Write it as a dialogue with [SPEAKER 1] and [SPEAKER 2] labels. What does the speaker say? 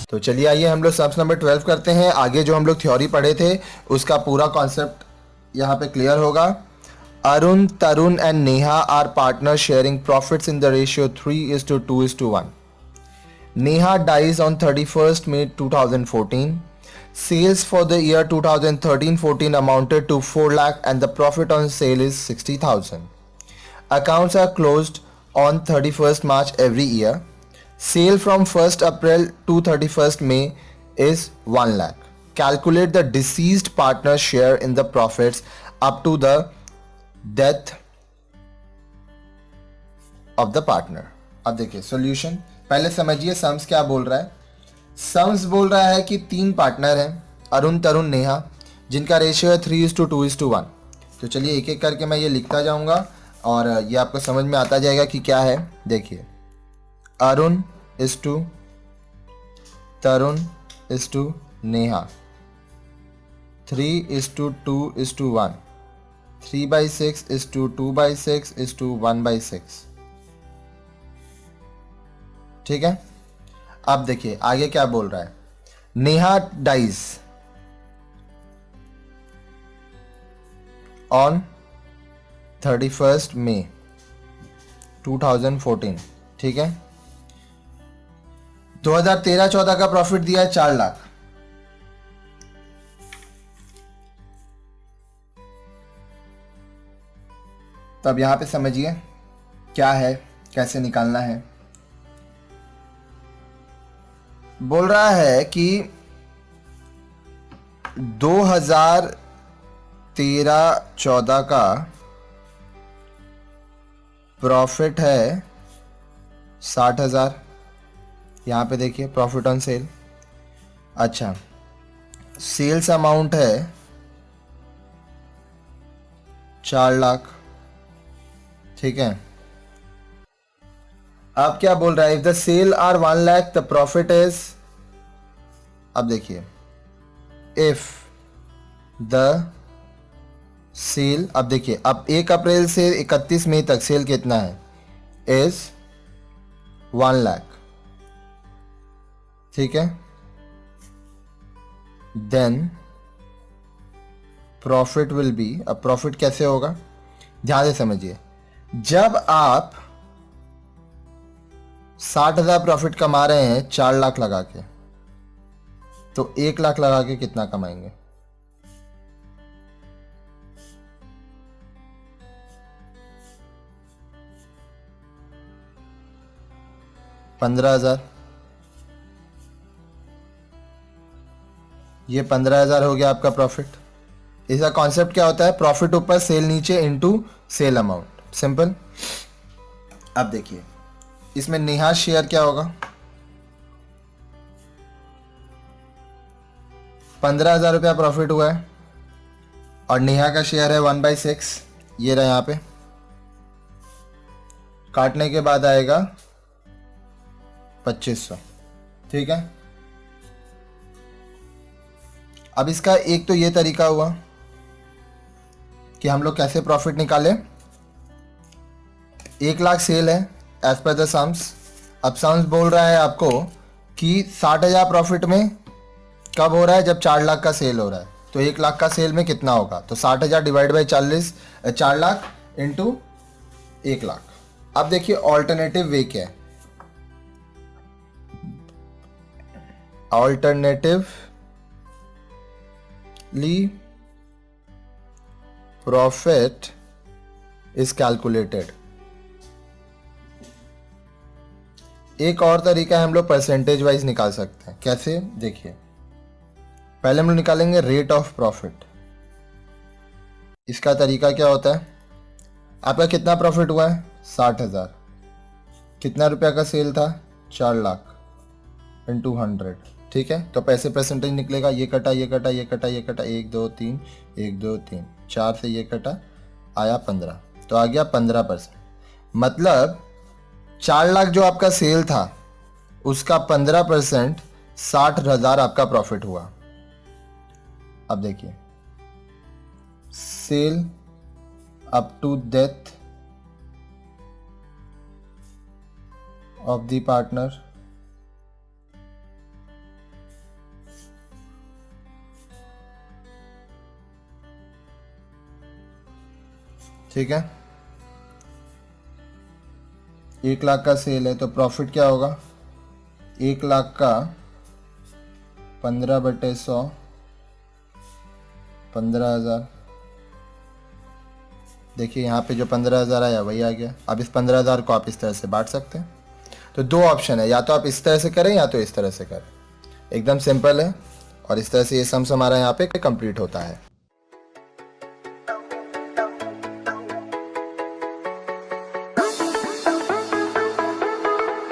[SPEAKER 1] तो चलिए आइए हम लोग सम्स नंबर 12 करते हैं। आगे जो हम लोग थ्योरी पढ़े थे उसका पूरा कॉन्सेप्ट यहाँ पे क्लियर होगा। Arun, Tarun and Neha are partner sharing profits in the ratio 3:2:1. Neha dies on 31st May 2014. Sales for the year 2013-14 amounted to 4 lakh and the profit on sale is 60,000. Accounts are closed on 31st March every year. Sale from 1st April to 31st May is 1 lakh. Calculate the deceased partner's share in the profits up to the death of the partner. अब देखिए solution, पहले समझिए sums क्या बोल रहा है। Sums बोल रहा है कि 3 पार्टनर हैं, अरुण, तरुण, नेहा, जिनका रेशियो है 3:2:1. तो चलिए एक एक करके मैं ये लिखता जाऊंगा और ये आपको समझ में आता जाएगा कि क्या है। देखिए, Arun is to Tarun is to Neha, 3:2:1, 3/6 is to 2/6 is to 1/6. ठीक है। अब देखिए आगे क्या बोल रहा है। Neha dies on 31st May 2014. ठीक है। 2013-14 का प्रॉफिट दिया है 4 लाख। तो अब यहां पे समझिए क्या है, कैसे निकालना है। बोल रहा है कि 2013-14 का प्रॉफिट है 60,000। यहां पे देखिए प्रॉफिट ऑन सेल। अच्छा, सेल्स अमाउंट है 4 लाख। ठीक है। अब क्या बोल रहा है, if the sale are 1 lakh the profit is, अब देखिए, इफ द सेल, अब देखिए, अब 1 अप्रैल से 31 मई तक सेल कितना है, इज 1 लाख। ठीक है। देन प्रॉफिट विल बी, अब प्रॉफिट कैसे होगा, ध्यान से समझिए। जब आप 60,000 प्रॉफिट कमा रहे हैं 4 लाख लगा के, तो 1 लाख लगा के कितना कमाएंगे, 15,000। ये 15,000 हो गया आपका प्रॉफिट। इसका कॉन्सेप्ट क्या होता है, प्रॉफिट ऊपर सेल नीचे इनटू सेल अमाउंट, सिंपल। अब देखिए इसमें नेहा शेयर क्या होगा, 15,000 रुपया प्रॉफिट हुआ है और नेहा का शेयर है 1/6। ये रहा यहां पे, काटने के बाद आएगा 2500। ठीक है। अब इसका एक तो ये तरीका हुआ कि हम लोग कैसे प्रॉफिट निकालें। 1 लाख सेल है एज पर द सम्स। अब सम्स बोल रहा है आपको कि 60,000 प्रॉफिट में कब हो रहा है, जब 4 लाख का सेल हो रहा है। तो 1 लाख का सेल में कितना होगा, तो 60,000 divide by 4 lakh into 1 lakh. अब देखिए ऑल्टरनेटिव वे क्या है। Alternatively profit is calculated. एक और तरीका है, हम लोग परसेंटेज वाइज निकाल सकते हैं। कैसे, देखिए, पहले हम लोग निकालेंगे रेट ऑफ प्रॉफिट। इसका तरीका क्या होता है, आपका कितना प्रॉफिट हुआ है, 60,000। कितना रुपया का सेल था, 4 लाख इंटू 100। ठीक है। तो पैसे परसेंटेज निकलेगा, ये कटा, ये कटा, ये कटा, ये कटा, 1 2 3, 1 2 3, 4 से ये कटा, आया 15, तो आ गया 15%। मतलब 4 लाख जो आपका सेल था उसका 15% 60,000 आपका प्रॉफिट हुआ। अब देखिए, sale up to death of the partner ठीक है, 1 लाख का सेल है तो प्रॉफिट क्या होगा, 1 लाख का 15/100 15,000। देखिए यहाँ पे जो 15,000 आया वही आ गया। अब इस 15,000 को आप इस तरह से बांट सकते हैं। तो दो ऑप्शन है, या तो आप इस तरह से करें या तो इस तरह से करें, एकदम सिंपल है। और इस तरह से ये सम्स हमारा यहाँ पे कंप्लीट होता है।